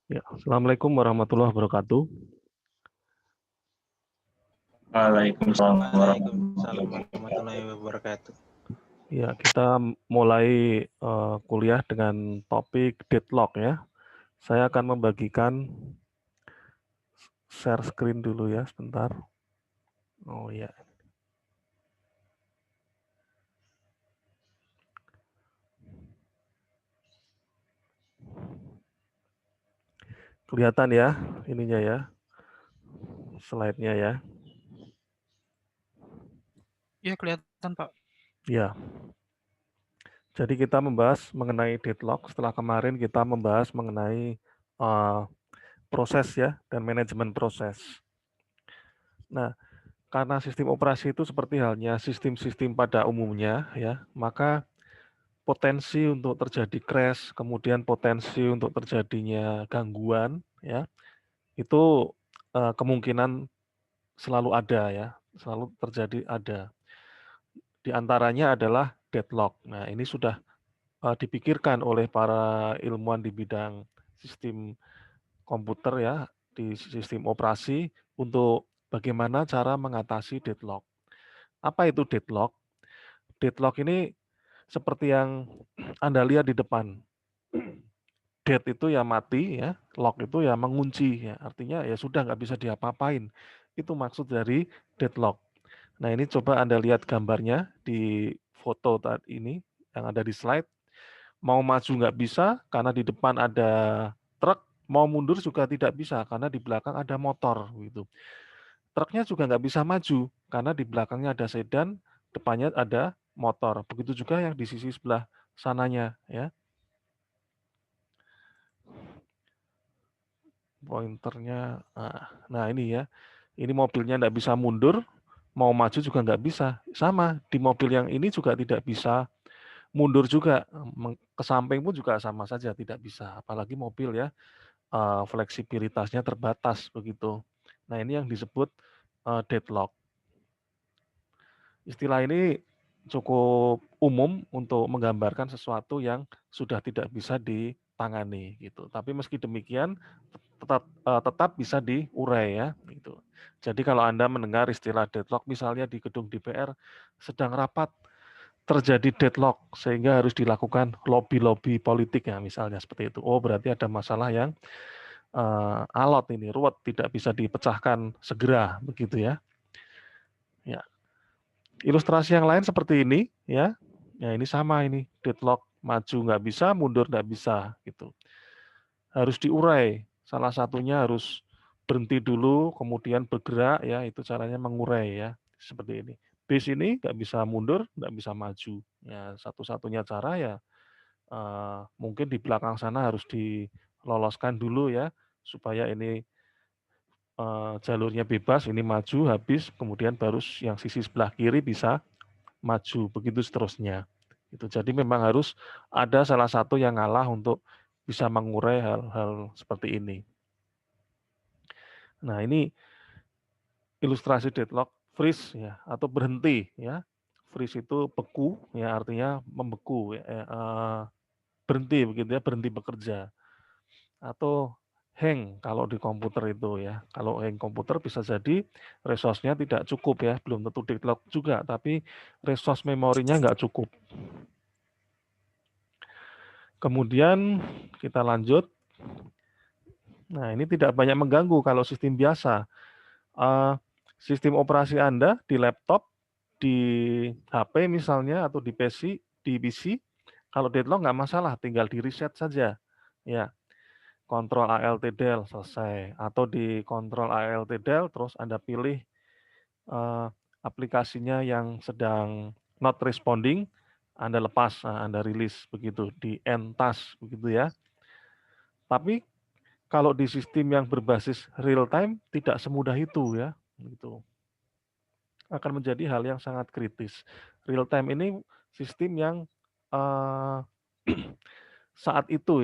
Ya, Assalamualaikum warahmatullahi wabarakatuh. Waalaikumsalam Waalaikumsalam warahmatullahi warahmatullahi wabarakatuh. Ya, kita mulai kuliah dengan topik deadlock ya. Saya akan membagikan share screen dulu ya, sebentar. Oh ya, kelihatan ya ininya ya, slide-nya ya. Ya kelihatan Pak. Ya, jadi kita membahas mengenai deadlock. Setelah kemarin kita membahas mengenai eh, proses ya dan manajemen proses. Nah, karena sistem operasi itu seperti halnya sistem-sistem pada umumnya ya, maka potensi untuk terjadi crash, kemudian potensi untuk terjadinya gangguan, ya, itu kemungkinan selalu ada ya, selalu terjadi ada. Di antaranya adalah deadlock. Nah, ini sudah dipikirkan oleh para ilmuwan di bidang sistem komputer ya, di sistem operasi untuk bagaimana cara mengatasi deadlock. Apa itu deadlock? Deadlock ini seperti yang Anda lihat di depan. Dead itu ya mati ya, lock itu ya mengunci ya, artinya ya sudah nggak bisa diapa-apain. Itu maksud dari deadlock. Nah ini coba Anda lihat gambarnya di foto tadi ini yang ada di slide. Mau maju nggak bisa karena di depan ada truk, mau mundur juga tidak bisa karena di belakang ada motor gitu. Truknya juga nggak bisa maju karena di belakangnya ada sedan, depannya ada motor. Begitu juga yang di sisi sebelah sananya ya. Pointernya, nah ini ya, ini mobilnya nggak bisa mundur, mau maju juga nggak bisa. Sama, di mobil yang ini juga tidak bisa mundur juga, ke samping pun juga sama saja tidak bisa. Apalagi mobil ya, fleksibilitasnya terbatas begitu. Nah ini yang disebut deadlock. Istilah ini cukup umum untuk menggambarkan sesuatu yang sudah tidak bisa ditangani gitu. Tapi meski demikian tetap bisa diurai ya gitu. Jadi kalau Anda mendengar istilah deadlock misalnya di gedung DPR sedang rapat terjadi deadlock sehingga harus dilakukan lobby-lobby politik ya misalnya seperti itu. Oh berarti ada masalah yang alot ini ruwet tidak bisa dipecahkan segera begitu ya. Ya. Ilustrasi yang lain seperti ini ya. Ya ini sama ini deadlock maju nggak bisa, mundur nggak bisa gitu. Harus diurai. Salah satunya harus berhenti dulu, kemudian bergerak ya. Itu caranya mengurai ya seperti ini. Bis ini nggak bisa mundur, nggak bisa maju. Ya satu-satunya cara ya mungkin di belakang sana harus diloloskan dulu ya supaya ini jalurnya bebas, ini maju habis, kemudian baru yang sisi sebelah kiri bisa maju, begitu seterusnya. Itu jadi memang harus ada salah satu yang ngalah untuk bisa mengurai hal-hal seperti ini. Nah, ini ilustrasi deadlock freeze ya atau berhenti ya. Freeze itu beku ya artinya membeku ya, berhenti begitu ya, berhenti bekerja. Atau hang kalau di komputer itu ya. Kalau hang komputer bisa jadi resource-nya tidak cukup ya, belum tentu deadlock juga, tapi resource memorinya nggak cukup. Kemudian kita lanjut. Nah, ini tidak banyak mengganggu kalau sistem biasa. Sistem operasi Anda di laptop, di HP misalnya, atau di PC, kalau deadlock nggak masalah, tinggal di reset saja. Ya, Ctrl Alt Del selesai. Atau di Ctrl Alt Del, terus Anda pilih aplikasinya yang sedang not responding, Anda lepas, Anda rilis begitu di end task begitu ya. Tapi kalau di sistem yang berbasis real time tidak semudah itu ya, gitu. Akan menjadi hal yang sangat kritis. Real time ini sistem yang uh, saat itu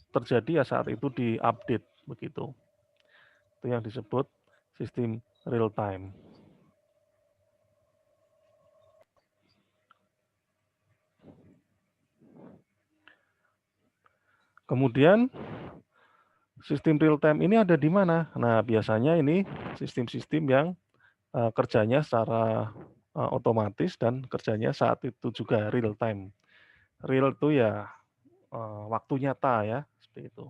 terjadi ya saat itu diupdate begitu. Itu yang disebut sistem real time. Kemudian sistem real time ini ada di mana? Nah, biasanya ini sistem-sistem yang kerjanya secara otomatis dan kerjanya saat itu juga real time. Real itu ya waktu nyata ya, seperti itu.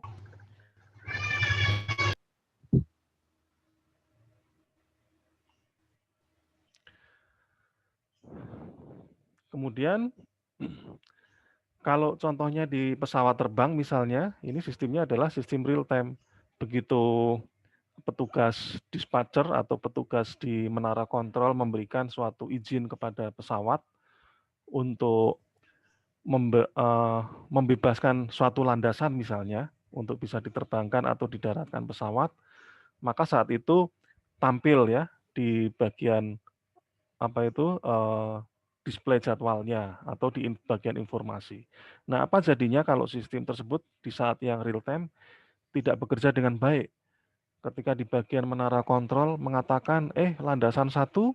Kemudian kalau contohnya di pesawat terbang misalnya, ini sistemnya adalah sistem real time. Begitu petugas dispatcher atau petugas di menara kontrol memberikan suatu izin kepada pesawat untuk membebaskan suatu landasan misalnya untuk bisa diterbangkan atau didaratkan pesawat, maka saat itu tampil ya di bagian apa itu display jadwalnya atau di bagian informasi. Nah, apa jadinya kalau sistem tersebut di saat yang real time tidak bekerja dengan baik? Ketika di bagian menara kontrol mengatakan, landasan 1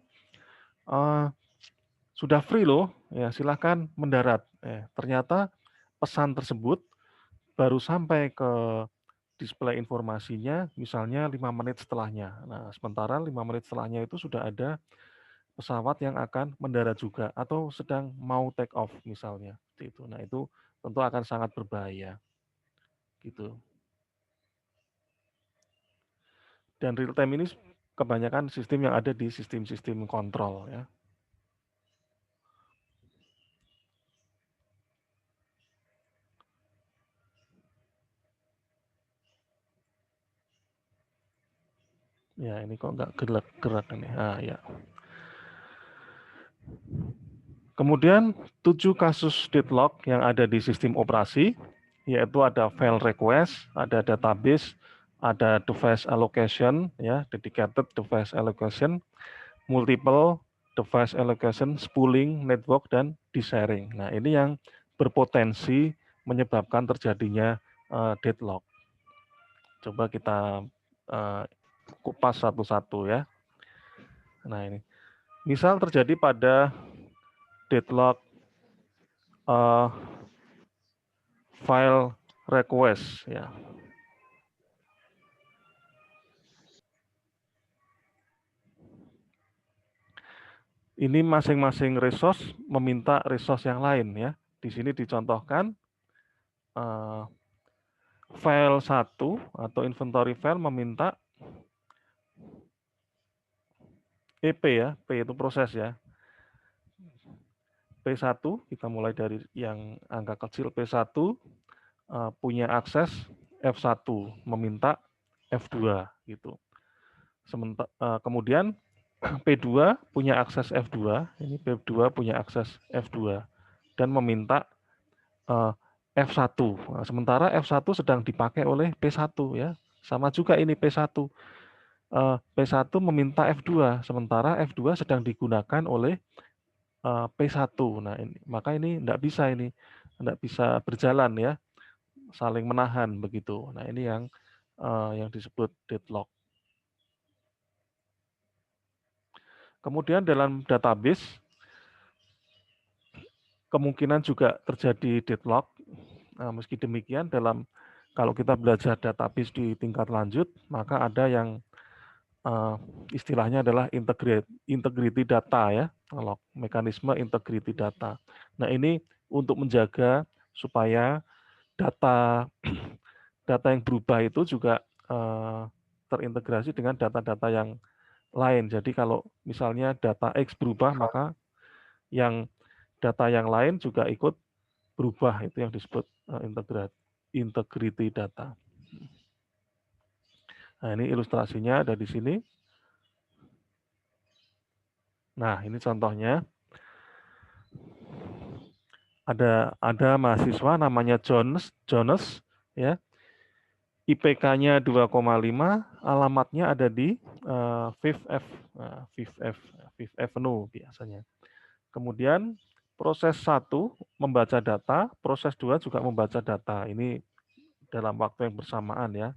sudah free loh, ya silahkan mendarat. Ternyata pesan tersebut baru sampai ke display informasinya misalnya 5 menit setelahnya. Nah, sementara 5 menit setelahnya itu sudah ada pesawat yang akan mendarat juga atau sedang mau take off misalnya. Itu. Nah, itu tentu akan sangat berbahaya. Gitu. Dan real time ini kebanyakan sistem yang ada di sistem-sistem kontrol ya. Ya, ini kok nggak gerak ini. Ya. Kemudian 7 kasus deadlock yang ada di sistem operasi, yaitu ada file request, ada database, ada device allocation, ya, dedicated device allocation, multiple device allocation, spooling, network, dan desharing. Nah, ini yang berpotensi menyebabkan terjadinya deadlock. Coba kita kupas satu-satu ya. Nah, ini. Misal terjadi pada deadlock file request ya. Ini masing-masing resource meminta resource yang lain ya. Di sini dicontohkan file 1 atau inventory file meminta EP ya, P itu proses ya. P1 kita mulai dari yang angka kecil P1 punya akses F1 meminta F2 gitu. Kemudian P2 punya akses F2, ini P2 punya akses F2 dan meminta F1. Nah, sementara F1 sedang dipakai oleh P1 ya. Sama juga ini P1. P1 meminta F2, sementara F2 sedang digunakan oleh P1. Nah, maka ini tidak bisa berjalan ya, saling menahan begitu. Nah, ini yang disebut deadlock. Kemudian dalam database kemungkinan juga terjadi deadlock. Nah, meski demikian kalau kita belajar database di tingkat lanjut, maka ada yang istilahnya adalah integrity data ya, mekanisme integrity data. Nah, ini untuk menjaga supaya data yang berubah itu juga terintegrasi dengan data-data yang lain. Jadi kalau misalnya data X berubah, maka yang data yang lain juga ikut berubah. Itu yang disebut integrity data. Nah, ini ilustrasinya ada di sini. Nah, ini contohnya. Ada mahasiswa namanya Jones ya. IPK-nya 2,5, alamatnya ada di Fifth Avenue biasanya. Kemudian proses 1 membaca data, proses 2 juga membaca data. Ini dalam waktu yang bersamaan ya.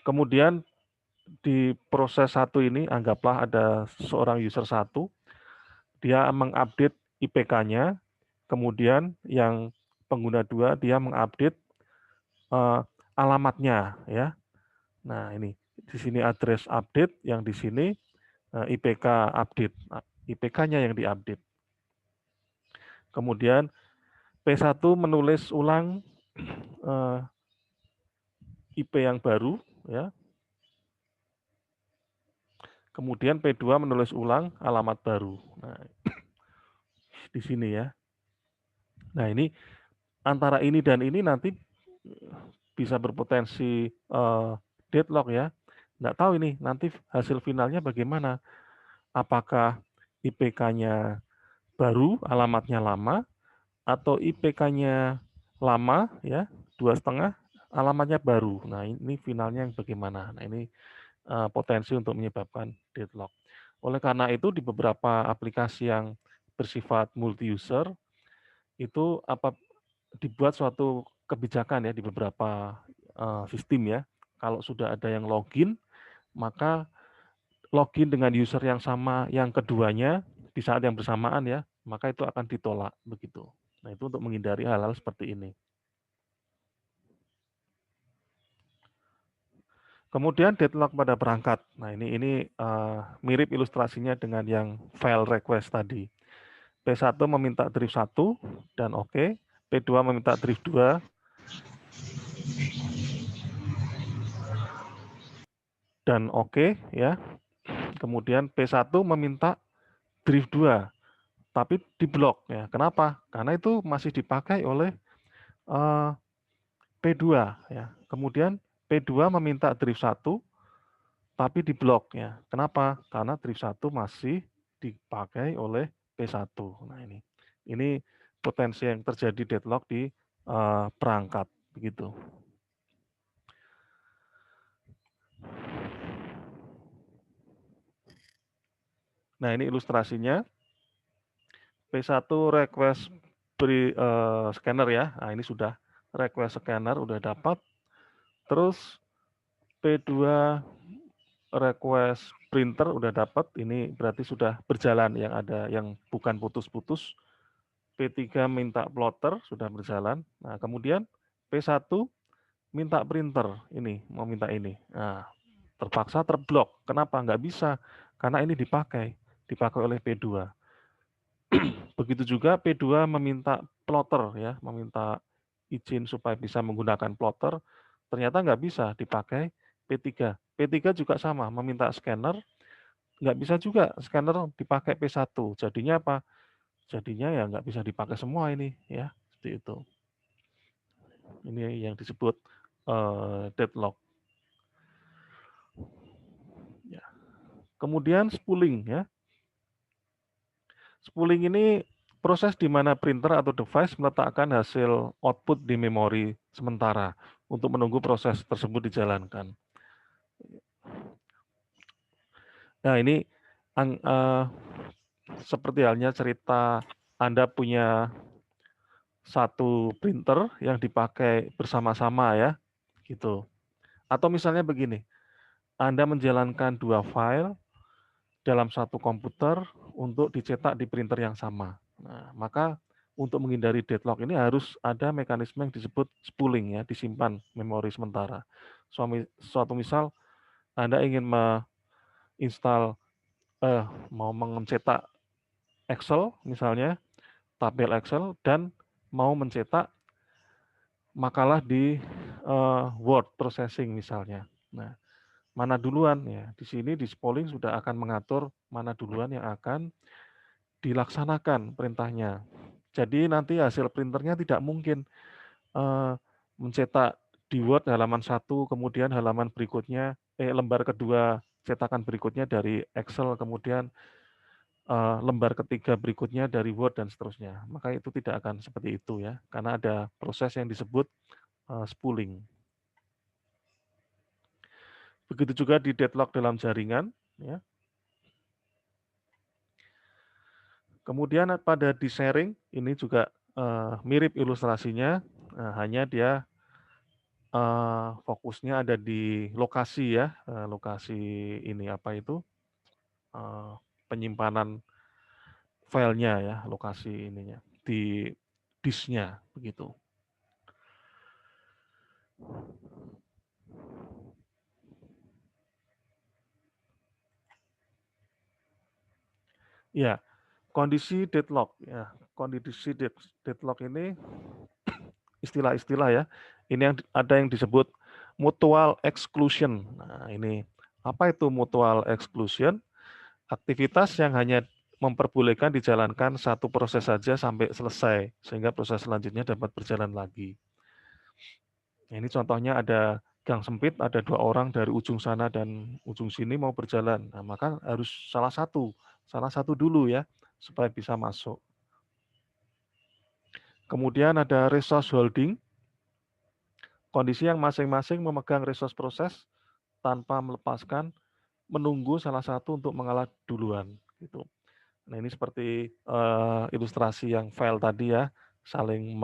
Kemudian di proses 1 ini anggaplah ada seorang user 1, dia mengupdate IPK-nya, kemudian yang pengguna 2 dia mengupdate alamatnya ya. Nah, ini di sini address update, yang di sini IPK update. IPK-nya yang diupdate. Kemudian P1 menulis ulang IP yang baru ya. Kemudian P2 menulis ulang alamat baru. Nah, di sini ya. Nah, ini antara ini dan ini nanti bisa berpotensi deadlock ya. Nggak tahu ini nanti hasil finalnya bagaimana. Apakah IPK-nya baru, alamatnya lama, atau IPK-nya lama ya, 2,5, alamatnya baru. Nah, ini finalnya yang bagaimana. Nah, ini potensi untuk menyebabkan deadlock. Oleh karena itu di beberapa aplikasi yang bersifat multi user itu dibuat suatu kebijakan ya di beberapa sistem ya. Kalau sudah ada yang login, maka login dengan user yang sama yang keduanya di saat yang bersamaan ya, maka itu akan ditolak begitu. Nah, itu untuk menghindari hal-hal seperti ini. Kemudian deadlock pada perangkat. Nah, ini mirip ilustrasinya dengan yang file request tadi. P1 meminta drift 1 dan oke. P2 meminta drift 2 dan oke ya. Kemudian P1 meminta drift 2 tapi diblok ya. Kenapa? Karena itu masih dipakai oleh P2 ya. Kemudian P2 meminta drift 1 tapi diblok ya. Kenapa? Karena drift 1 masih dipakai oleh P1. Nah, ini potensi yang terjadi deadlock di perangkat begitu. Nah, ini ilustrasinya. P1 request scanner ya. Nah, ini sudah request scanner udah dapat. Terus P2 request printer udah dapat. Ini berarti sudah berjalan, yang ada yang bukan putus-putus. P3 minta plotter sudah berjalan. Nah, kemudian P1 minta printer, ini mau minta ini. Nah, terpaksa terblok. Kenapa? Nggak bisa. Karena ini dipakai oleh P2. Begitu juga P2 meminta plotter ya, meminta izin supaya bisa menggunakan plotter, ternyata nggak bisa dipakai P3. P3 juga sama, meminta scanner, nggak bisa juga scanner dipakai P1. Jadinya apa? Jadinya ya nggak bisa dipakai semua ini ya, seperti itu. Ini yang disebut deadlock. Ya. Kemudian spooling ya. Spooling ini proses di mana printer atau device meletakkan hasil output di memori sementara untuk menunggu proses tersebut dijalankan. Nah, ini seperti halnya cerita Anda punya satu printer yang dipakai bersama-sama ya, gitu. Atau misalnya begini, Anda menjalankan 2 file dalam satu komputer untuk dicetak di printer yang sama. Nah, maka untuk menghindari deadlock ini harus ada mekanisme yang disebut spooling ya, disimpan memori sementara. Suatu misal Anda ingin menginstal mau mencetak Excel misalnya, tabel Excel, dan mau mencetak makalah di Word processing misalnya. Nah, mana duluan ya? Di sini di spooling sudah akan mengatur mana duluan yang akan dilaksanakan perintahnya. Jadi nanti hasil printernya tidak mungkin mencetak di Word halaman 1, kemudian halaman berikutnya, lembar kedua cetakan berikutnya dari Excel, kemudian lembar ketiga berikutnya dari Word dan seterusnya. Maka itu tidak akan seperti itu ya, karena ada proses yang disebut spooling. Begitu juga di deadlock dalam jaringan. Ya. Kemudian pada di sharing, ini juga mirip ilustrasinya, hanya dia fokusnya ada di lokasi ya, lokasi ini apa itu, penyimpanan filenya ya, lokasi ininya, di disknya begitu. Ya, kondisi deadlock. Ya, kondisi deadlock ini istilah-istilah ya. Ini yang ada yang disebut mutual exclusion. Nah, ini apa itu mutual exclusion? Aktivitas yang hanya memperbolehkan dijalankan satu proses saja sampai selesai, sehingga proses selanjutnya dapat berjalan lagi. Ini contohnya ada gang sempit, ada 2 orang dari ujung sana dan ujung sini mau berjalan. Nah, maka harus salah satu dulu ya, supaya bisa masuk. Kemudian ada resource holding, kondisi yang masing-masing memegang resource proses tanpa melepaskan, menunggu salah satu untuk mengalah duluan. Gitu. Nah ini seperti ilustrasi yang file tadi ya, saling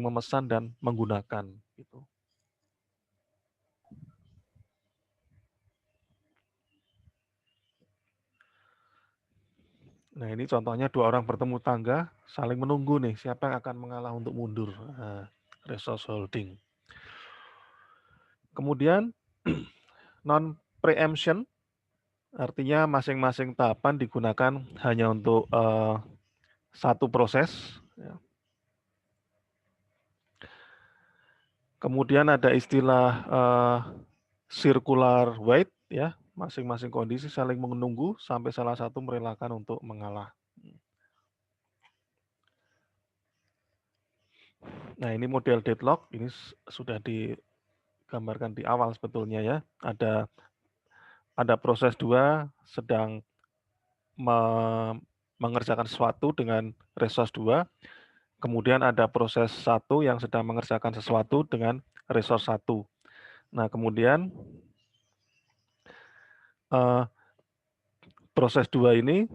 memesan dan menggunakan. Gitu. Nah ini contohnya 2 orang bertemu tangga, saling menunggu nih, siapa yang akan mengalah untuk mundur. Nah, resource holding. Kemudian non-preemption, artinya masing-masing tahapan digunakan hanya untuk satu proses. Ya. Kemudian ada istilah circular wait, ya, masing-masing kondisi saling menunggu sampai salah satu merelakan untuk mengalah. Nah ini model deadlock, ini sudah digambarkan di awal sebetulnya ya. Ada proses 2 sedang mengerjakan sesuatu dengan resource 2, kemudian ada proses 1 yang sedang mengerjakan sesuatu dengan resource 1. Nah kemudian proses 2 ini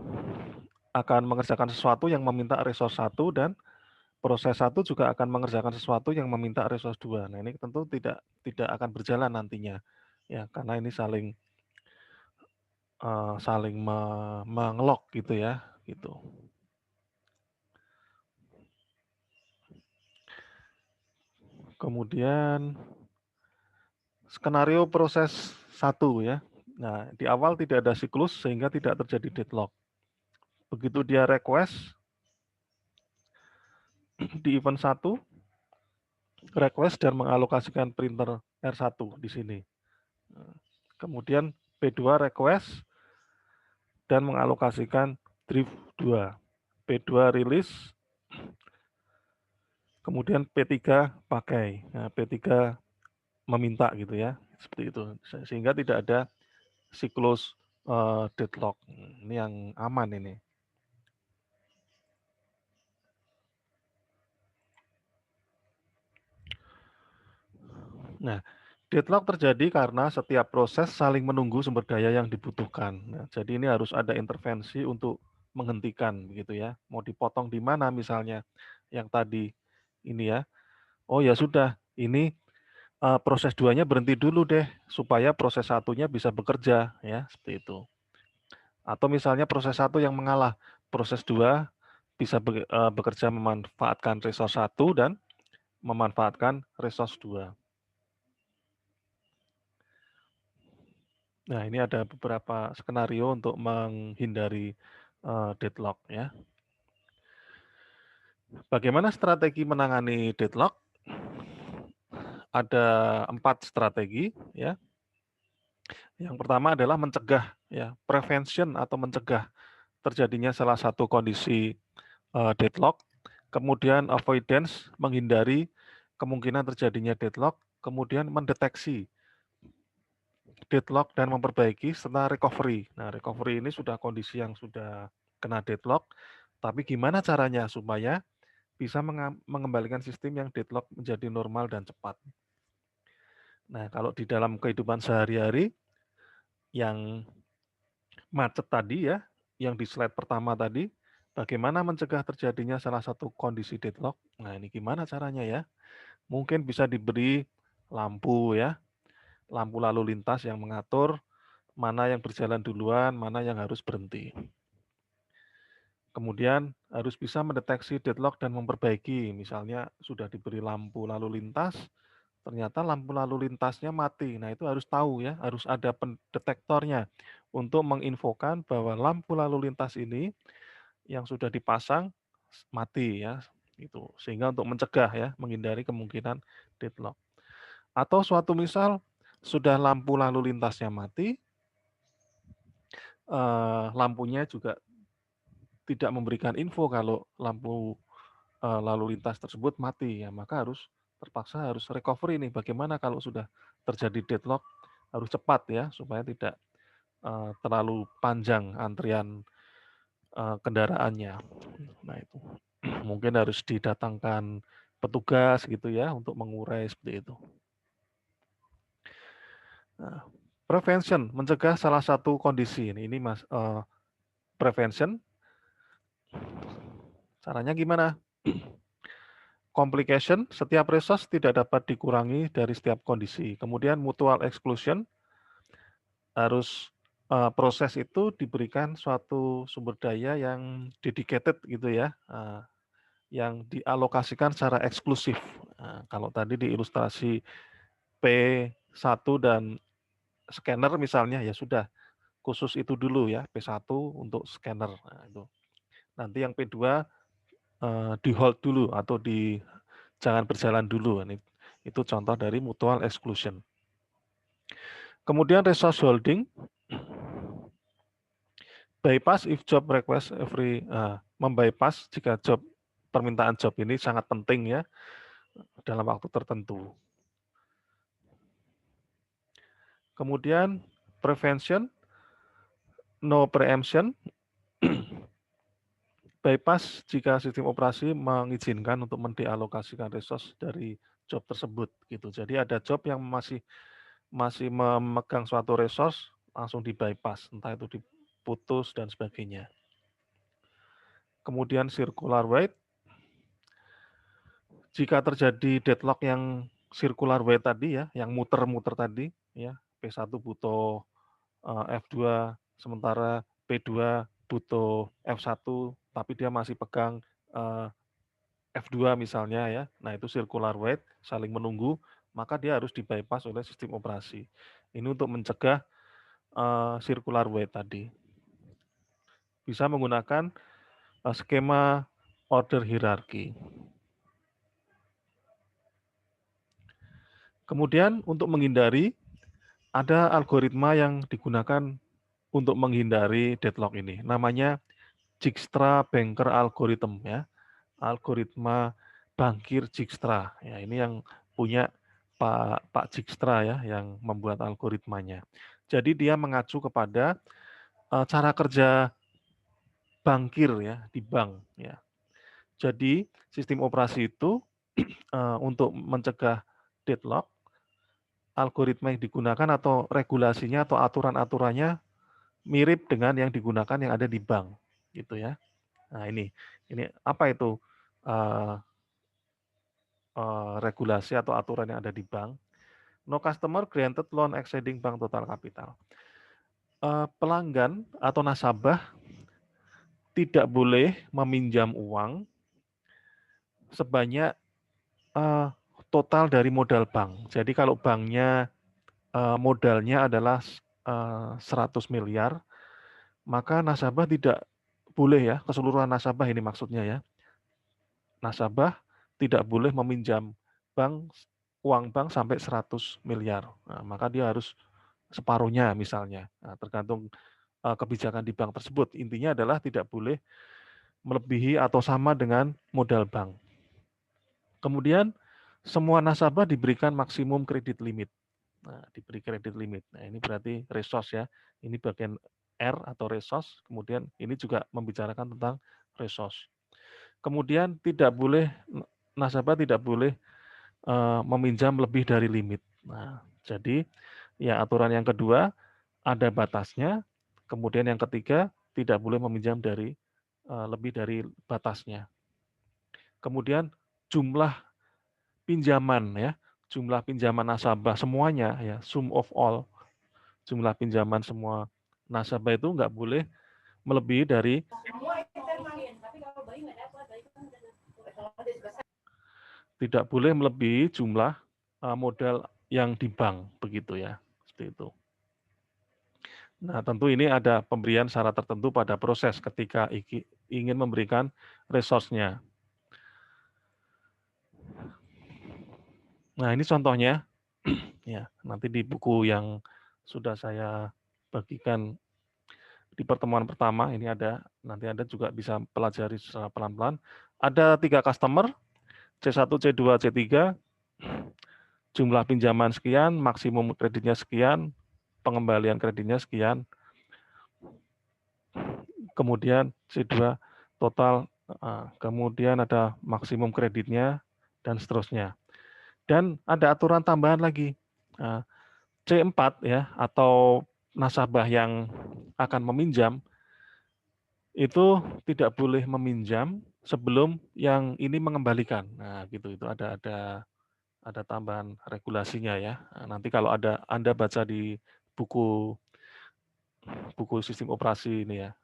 akan mengerjakan sesuatu yang meminta resource 1 dan proses 1 juga akan mengerjakan sesuatu yang meminta resource 2. Nah, ini tentu tidak akan berjalan nantinya. Ya, karena ini saling mengelok gitu ya, gitu. Kemudian skenario proses 1 ya. Nah, di awal tidak ada siklus sehingga tidak terjadi deadlock. Begitu dia request di event 1, request dan mengalokasikan printer R1 di sini. Kemudian P2 request dan mengalokasikan drift 2. P2 rilis, kemudian P3 pakai. Nah, P3 meminta gitu ya, seperti itu. Sehingga tidak ada siklus deadlock. Ini yang aman ini. Nah, deadlock terjadi karena setiap proses saling menunggu sumber daya yang dibutuhkan. Nah, jadi ini harus ada intervensi untuk menghentikan begitu ya. Mau dipotong di mana misalnya yang tadi ini ya. Oh ya sudah, ini proses 2-nya berhenti dulu deh supaya proses 1-nya bisa bekerja ya, seperti itu. Atau misalnya proses 1 yang mengalah, proses 2 bisa bekerja memanfaatkan resource 1 dan memanfaatkan resource 2. Nah, ini ada beberapa skenario untuk menghindari deadlock ya. Bagaimana strategi menangani deadlock? Ada 4 strategi ya. Yang pertama adalah mencegah ya, prevention atau mencegah terjadinya salah satu kondisi deadlock. Kemudian avoidance, menghindari kemungkinan terjadinya deadlock. Kemudian mendeteksi deadlock dan memperbaiki serta recovery. Nah, recovery ini sudah kondisi yang sudah kena deadlock, tapi gimana caranya supaya bisa mengembalikan sistem yang deadlock menjadi normal dan cepat. Nah, kalau di dalam kehidupan sehari-hari yang macet tadi ya, yang di slide pertama tadi, bagaimana mencegah terjadinya salah satu kondisi deadlock? Nah, ini gimana caranya ya? Mungkin bisa diberi lampu ya, lampu lalu lintas yang mengatur mana yang berjalan duluan, mana yang harus berhenti. Kemudian harus bisa mendeteksi deadlock dan memperbaiki, misalnya sudah diberi lampu lalu lintas, ternyata lampu lalu lintasnya mati. Nah, itu harus tahu ya, harus ada detektornya untuk menginfokan bahwa lampu lalu lintas ini yang sudah dipasang mati ya, itu. Sehingga untuk mencegah ya, menghindari kemungkinan deadlock. Atau suatu misal sudah lampu lalu lintasnya mati, lampunya juga tidak memberikan info kalau lampu lalu lintas tersebut mati ya, maka terpaksa harus recovery nih. Bagaimana kalau sudah terjadi deadlock, harus cepat ya supaya tidak terlalu panjang antrian kendaraannya. Nah itu mungkin harus didatangkan petugas gitu ya untuk mengurai seperti itu. Nah, prevention mencegah salah satu kondisi ini mas prevention. Caranya gimana? Complication, setiap resource tidak dapat dikurangi dari setiap kondisi. Kemudian mutual exclusion, harus proses itu diberikan suatu sumber daya yang dedicated gitu ya, yang dialokasikan secara eksklusif. Kalau tadi di ilustrasi P1 dan scanner misalnya, ya sudah khusus itu dulu ya, P1 untuk scanner. Nah, itu. Nanti yang P2 di hold dulu atau jangan berjalan dulu. Itu contoh dari mutual exclusion. Kemudian resource holding, bypass if job request membypass jika permintaan job ini sangat penting ya dalam waktu tertentu. Kemudian prevention, no preemption, bypass jika sistem operasi mengizinkan untuk mendealokasikan resource dari job tersebut gitu. Jadi ada job yang masih memegang suatu resource langsung di bypass, entah itu diputus dan sebagainya. Kemudian circular wait, jika terjadi deadlock yang circular wait tadi ya, yang muter-muter tadi ya, P1 butuh F2 sementara P2 butuh F1 tapi dia masih pegang F2 misalnya ya. Nah, itu circular wait, saling menunggu, maka dia harus di-bypass oleh sistem operasi. Ini untuk mencegah circular wait tadi. Bisa menggunakan skema order hierarki. Kemudian untuk menghindari, ada algoritma yang digunakan untuk menghindari deadlock ini. Namanya Dijkstra-Banker algorithm ya. Algoritma Bankir-Dijkstra. Ya, ini yang punya Pak Dijkstra ya, yang membuat algoritmanya. Jadi dia mengacu kepada cara kerja bankir ya di bank ya. Jadi sistem operasi itu untuk mencegah deadlock, algoritma yang digunakan atau regulasinya atau aturan-aturannya mirip dengan yang digunakan yang ada di bank, gitu ya. Nah ini apa itu regulasi atau aturan yang ada di bank? No customer granted loan exceeding bank total capital. Pelanggan atau nasabah tidak boleh meminjam uang sebanyak total dari modal bank. Jadi kalau banknya modalnya adalah 100 miliar, maka nasabah tidak boleh ya, keseluruhan nasabah ini maksudnya ya. Nasabah tidak boleh meminjam uang bank sampai 100 miliar. Nah, maka dia harus separuhnya misalnya. Nah, tergantung kebijakan di bank tersebut. Intinya adalah tidak boleh melebihi atau sama dengan modal bank. Kemudian semua nasabah diberikan maksimum kredit limit. Nah, diberi kredit limit. Nah, ini berarti resource ya. Ini bagian R atau resource. Kemudian ini juga membicarakan tentang resource. Kemudian nasabah tidak boleh meminjam lebih dari limit. Nah, jadi ya aturan yang kedua ada batasnya. Kemudian yang ketiga tidak boleh meminjam lebih dari batasnya. Kemudian jumlah pinjaman ya, jumlah pinjaman nasabah semuanya ya, sum of all, jumlah pinjaman semua nasabah itu nggak boleh melebihi dari tidak boleh melebihi jumlah modal yang di bank, begitu ya, seperti itu. Nah, tentu ini ada pemberian syarat tertentu pada proses ketika ingin memberikan resource-nya. Nah, ini contohnya. Ya, nanti di buku yang sudah saya bagikan di pertemuan pertama ini ada, nanti Anda juga bisa pelajari secara pelan-pelan. Ada 3 customer, C1, C2, C3, jumlah pinjaman sekian, maksimum kreditnya sekian, pengembalian kreditnya sekian, kemudian C2 total, kemudian ada maksimum kreditnya, dan seterusnya. Dan ada aturan tambahan lagi, C4 ya, atau nasabah yang akan meminjam, itu tidak boleh meminjam sebelum yang ini mengembalikan. Nah, gitu, itu ada tambahan regulasinya ya. Nah, nanti kalau Anda baca di buku sistem operasi ini ya.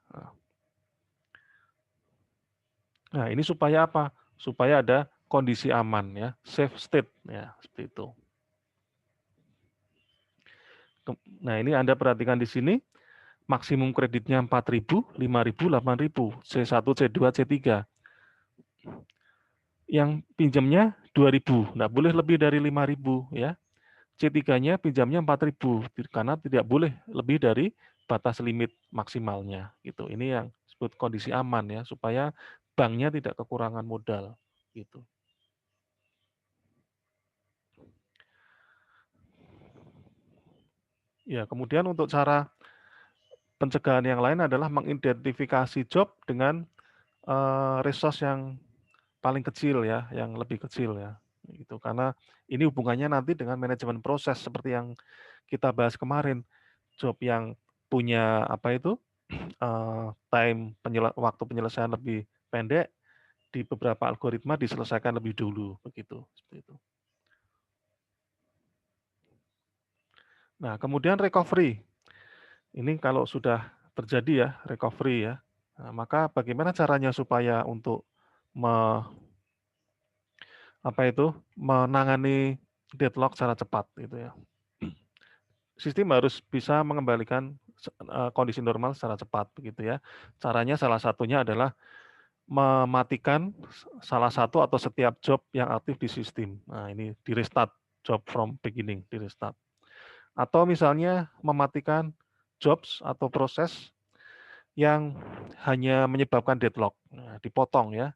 Nah, ini supaya apa? Supaya ada kondisi aman ya, safe state ya, seperti itu. Nah, ini Anda perhatikan di sini, maksimum kreditnya 4.000, 5.000, 8.000, C1, C2, C3. Yang pinjamnya 2.000, nggak boleh lebih dari 5.000 ya. C3-nya pinjamnya 4.000 karena tidak boleh lebih dari batas limit maksimalnya gitu. Ini yang disebut kondisi aman ya, supaya banknya tidak kekurangan modal gitu. Ya, kemudian untuk cara pencegahan yang lain adalah mengidentifikasi job dengan resource yang paling kecil ya, yang lebih kecil ya. Gitu. Karena ini hubungannya nanti dengan manajemen proses seperti yang kita bahas kemarin. Job yang punya apa itu waktu penyelesaian lebih pendek di beberapa algoritma diselesaikan lebih dulu begitu, seperti itu. Nah, kemudian recovery. Ini kalau sudah terjadi ya recovery ya, nah, maka bagaimana caranya supaya untuk menangani deadlock secara cepat gitu ya. Sistem harus bisa mengembalikan kondisi normal secara cepat begitu ya. Caranya salah satunya adalah mematikan salah satu atau setiap job yang aktif di sistem. Nah, ini di restart, job from beginning, di restart. Atau misalnya mematikan jobs atau proses yang hanya menyebabkan deadlock. Nah, dipotong ya.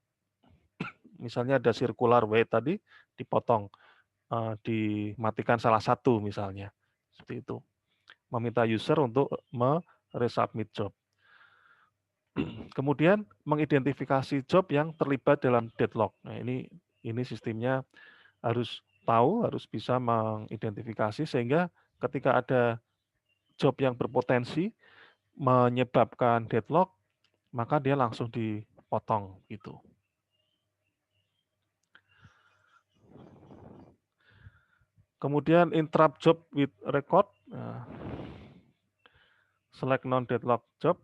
Misalnya ada circular wait tadi, dipotong, dimatikan salah satu misalnya. Seperti itu. Meminta user untuk resubmit job. Kemudian mengidentifikasi job yang terlibat dalam deadlock. Nah, ini sistemnya harus tahu, harus bisa mengidentifikasi sehingga ketika ada job yang berpotensi menyebabkan deadlock, maka dia langsung dipotong gitu. Kemudian interrupt job with record, select non-deadlock job,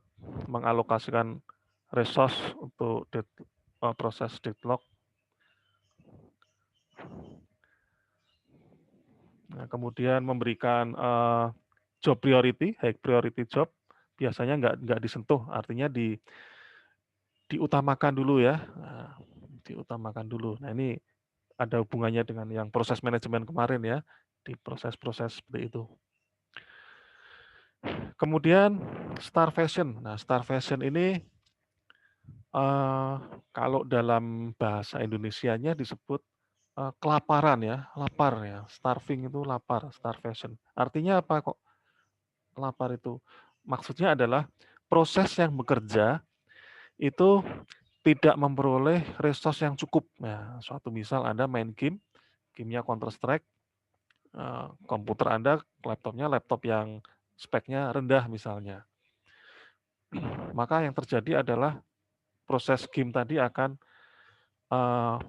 mengalokasikan resource untuk proses deadlock. Nah, kemudian memberikan job priority, high priority job, biasanya nggak disentuh, artinya diutamakan dulu ya, diutamakan dulu. Nah, ini ada hubungannya dengan yang proses manajemen kemarin ya, di proses-proses seperti itu. Kemudian starvation. Nah, starvation ini kalau dalam bahasa Indonesianya disebut kelaparan ya, lapar ya, starving itu lapar, starvation. Artinya apa kok lapar itu? Maksudnya adalah proses yang bekerja itu tidak memperoleh resource yang cukup. Nah, suatu misal Anda main game, gamenya Counter Strike, komputer Anda, laptopnya laptop yang speknya rendah misalnya. Maka yang terjadi adalah proses game tadi akan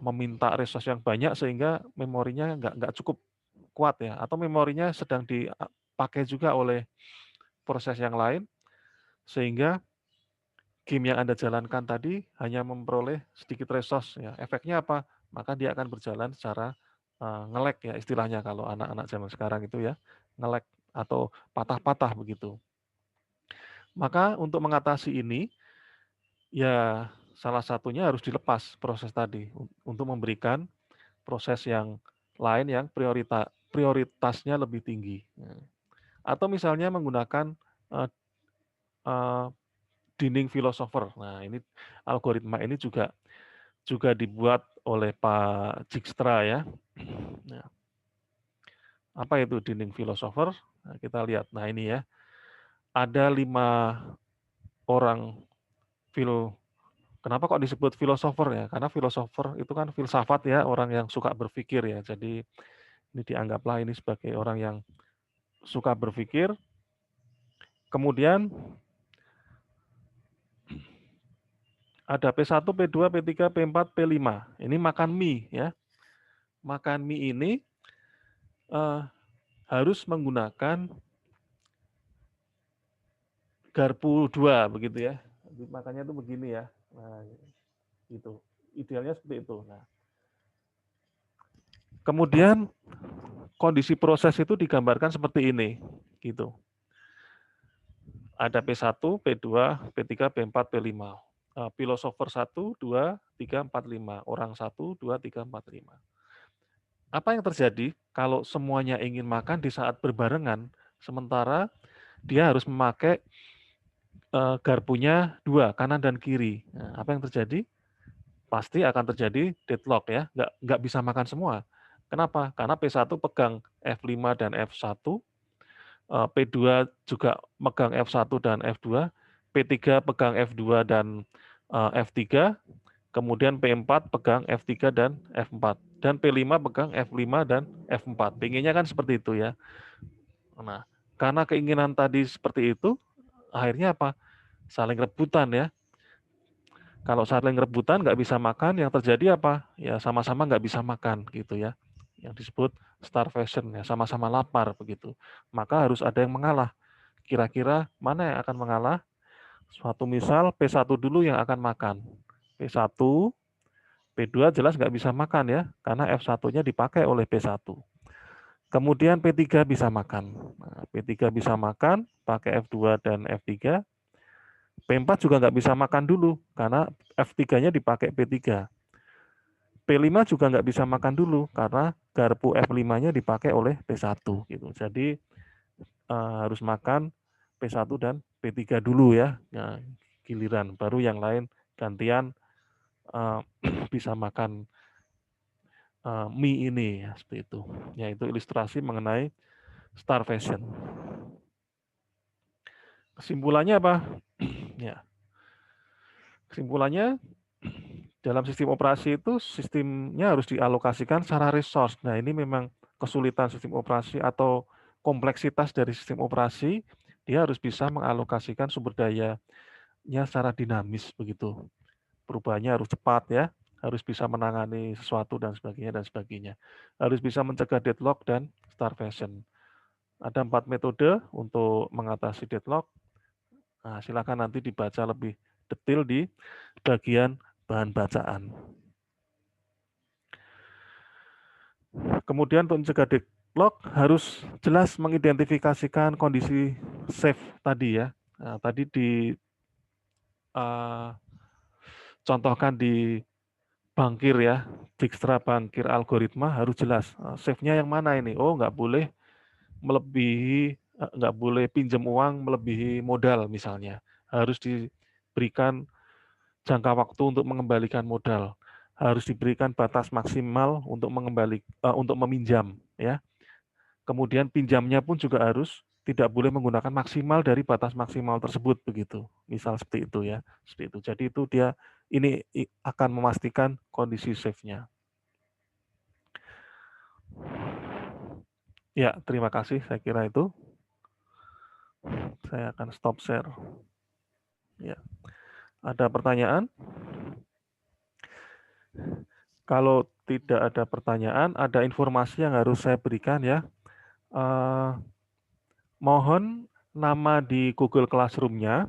meminta resource yang banyak sehingga memorinya nggak cukup kuat ya, atau memorinya sedang dipakai juga oleh proses yang lain, sehingga game yang Anda jalankan tadi hanya memperoleh sedikit resource ya. Efeknya apa? Maka dia akan berjalan secara nge-lag ya istilahnya kalau anak-anak zaman sekarang itu ya, nge-lag atau patah-patah begitu. Maka untuk mengatasi ini, ya salah satunya harus dilepas proses tadi untuk memberikan proses yang lain yang prioritasnya lebih tinggi. Atau misalnya menggunakan uh, uh, dinding philosopher. Nah, ini algoritma ini juga dibuat oleh Pak Dijkstra ya. Nah, apa itu dinding philosopher? Nah, kita lihat. Nah, ini ya. Ada 5 orang kenapa kok disebut filosofer ya? Karena filosofer itu kan filsafat ya, orang yang suka berpikir ya. Jadi ini dianggaplah ini sebagai orang yang suka berpikir. Kemudian ada P1, P2, P3, P4, P5. Ini makan mie ya. Makan mie ini harus menggunakan garpu 2 begitu ya. Makanya itu begini ya. Nah, itu. Idealnya seperti itu. Nah, kemudian kondisi proses itu digambarkan seperti ini, gitu. Ada P1, P2, P3, P4, P5. Filosofer 1, 2, 3, 4, 5. Orang 1, 2, 3, 4, 5. Apa yang terjadi kalau semuanya ingin makan di saat berbarengan, sementara dia harus memakai garpunya 2, kanan dan kiri. Nah, apa yang terjadi? Pasti akan terjadi deadlock ya, nggak bisa makan semua. Kenapa? Karena P1 pegang F5 dan F1, P2 juga megang F1 dan F2, P3 pegang F2 dan F3, kemudian P4 pegang F3 dan F4, dan P5 pegang F5 dan F4. Pinginnya kan seperti itu ya. Nah, karena keinginan tadi seperti itu, akhirnya apa? Saling rebutan ya. Kalau saling rebutan nggak bisa makan, yang terjadi apa? Ya sama-sama nggak bisa makan gitu ya. Yang disebut starvation ya, sama-sama lapar begitu. Maka harus ada yang mengalah. Kira-kira mana yang akan mengalah? Suatu misal P1 dulu yang akan makan. P1, P2 jelas nggak bisa makan ya, karena F1-nya dipakai oleh P1. Kemudian P3 bisa makan. Nah, P3 bisa makan, pakai F2 dan F3. P4 juga nggak bisa makan dulu, karena F3-nya dipakai P3. P5 juga nggak bisa makan dulu, karena garpu F5-nya dipakai oleh P1. Gitu. Jadi harus makan P1 dan P3 dulu ya. Nah, giliran baru yang lain gantian bisa makan mie ini ya, seperti itu. Yaitu ilustrasi mengenai starvation. Kesimpulannya apa? Ya. Kesimpulannya dalam sistem operasi itu sistemnya harus dialokasikan secara resource. Nah, ini memang kesulitan sistem operasi atau kompleksitas dari sistem operasi, dia harus bisa mengalokasikan sumber dayanya secara dinamis begitu. Perubahannya harus cepat ya, harus bisa menangani sesuatu dan sebagainya. Harus bisa mencegah deadlock dan starvation. Ada 4 metode untuk mengatasi deadlock. Nah, silakan nanti dibaca lebih detail di bagian bahan bacaan. Kemudian untuk mencegah deadlock harus jelas mengidentifikasikan kondisi safe tadi ya. Nah, tadi contohkan di bangkir ya, Dijkstra bangkir algoritma harus jelas. Safe-nya yang mana ini? Oh, nggak boleh nggak boleh pinjam uang melebihi modal misalnya. Harus diberikan jangka waktu untuk mengembalikan modal. Harus diberikan batas maksimal untuk untuk meminjam ya. Kemudian pinjamnya pun juga harus tidak boleh menggunakan maksimal dari batas maksimal tersebut begitu. Misal seperti itu ya. Seperti itu. Jadi itu dia ini akan memastikan kondisi safe-nya. Ya, terima kasih. Saya kira itu. Saya akan stop share. Ya. Ada pertanyaan? Kalau tidak ada pertanyaan, ada informasi yang harus saya berikan ya. Mohon nama di Google Classroom-nya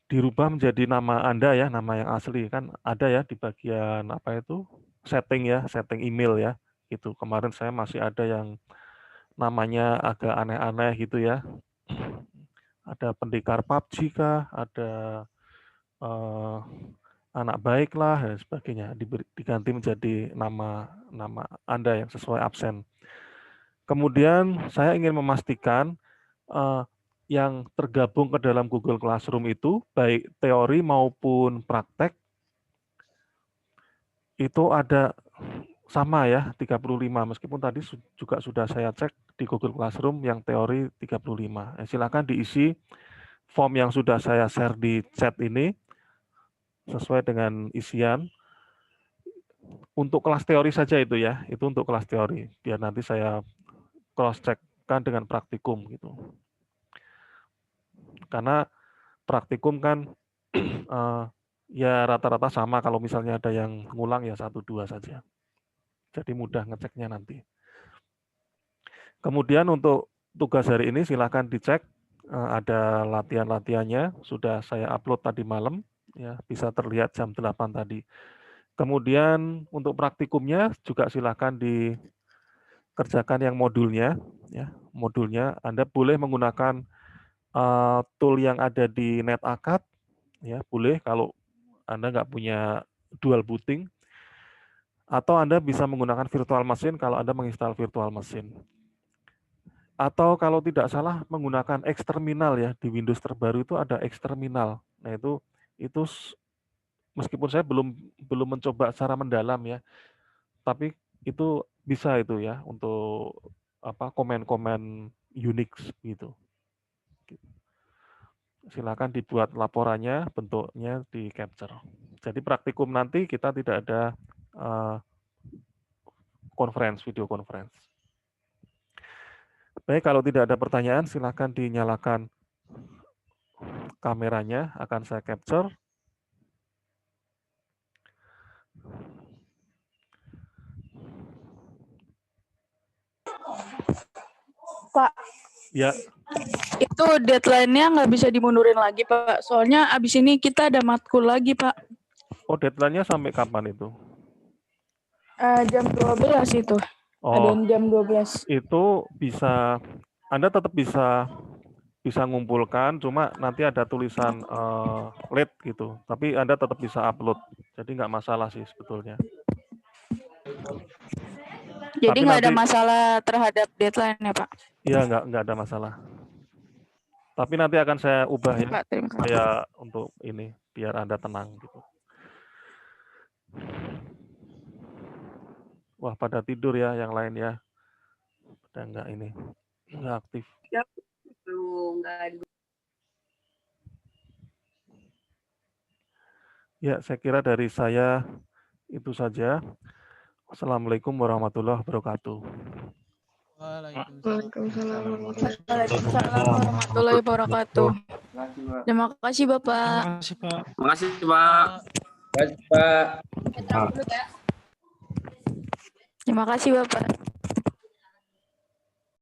dirubah menjadi nama Anda ya, nama yang asli. Kan ada ya di bagian apa itu? Setting ya, setting email ya. gitu. Kemarin saya masih ada yang namanya agak aneh-aneh gitu ya. Ada pendekar PUBG kah, ada anak baik lah dan sebagainya, diganti menjadi nama Anda yang sesuai absen. Kemudian saya ingin memastikan yang tergabung ke dalam Google Classroom itu baik teori maupun praktek itu ada sama ya 35, meskipun tadi juga sudah saya cek di Google Classroom yang teori 35. Silakan diisi form yang sudah saya share di chat ini sesuai dengan isian. Untuk kelas teori saja itu ya, itu untuk kelas teori. Biar nanti saya cross-check-kan dengan praktikum gitu. Karena praktikum kan ya rata-rata sama, kalau misalnya ada yang ngulang ya 1-2 saja. Jadi mudah ngeceknya nanti. Kemudian untuk tugas hari ini silahkan dicek, ada latihan-latihannya, sudah saya upload tadi malam, ya bisa terlihat jam 8 tadi. Kemudian untuk praktikumnya juga silahkan dikerjakan yang modulnya, ya modulnya Anda boleh menggunakan tool yang ada di NetAcad, ya boleh kalau Anda nggak punya dual booting, atau Anda bisa menggunakan virtual machine kalau Anda menginstal virtual machine. Atau kalau tidak salah menggunakan Xterminal ya, di Windows terbaru itu ada Xterminal. Nah itu meskipun saya belum mencoba secara mendalam ya, tapi itu bisa itu ya untuk komen-komen Unix gitu. Silakan dibuat laporannya, bentuknya di capture. Jadi praktikum nanti kita tidak ada video conference. Baik, kalau tidak ada pertanyaan, silakan dinyalakan kameranya, akan saya capture. Pak, ya, itu deadline-nya nggak bisa dimundurin lagi, Pak. Soalnya abis ini kita ada matkul lagi, Pak. Oh, deadline-nya sampai kapan itu? Jam 12 itu. Ada yang jam 12. Itu bisa, Anda tetap bisa ngumpulkan, cuma nanti ada tulisan late gitu. Tapi Anda tetap bisa upload. Jadi nggak masalah sih sebetulnya. Jadi nggak ada masalah terhadap deadline ya, Pak? Iya, nggak ada masalah. Tapi nanti akan saya ubah ya, Pak, terima kasih. supaya untuk ini, biar Anda tenang gitu. Wah, pada tidur ya yang lain ya. Pada nggak aktif. Ya, saya kira dari saya itu saja. Assalamualaikum warahmatullahi wabarakatuh. Waalaikumsalam. Waalaikumsalam warahmatullahi wabarakatuh. Terima kasih, Bapak. Terima kasih, Pak. Terima kasih, Pak. Terima kasih, Pak. Terima kasih, Bapak.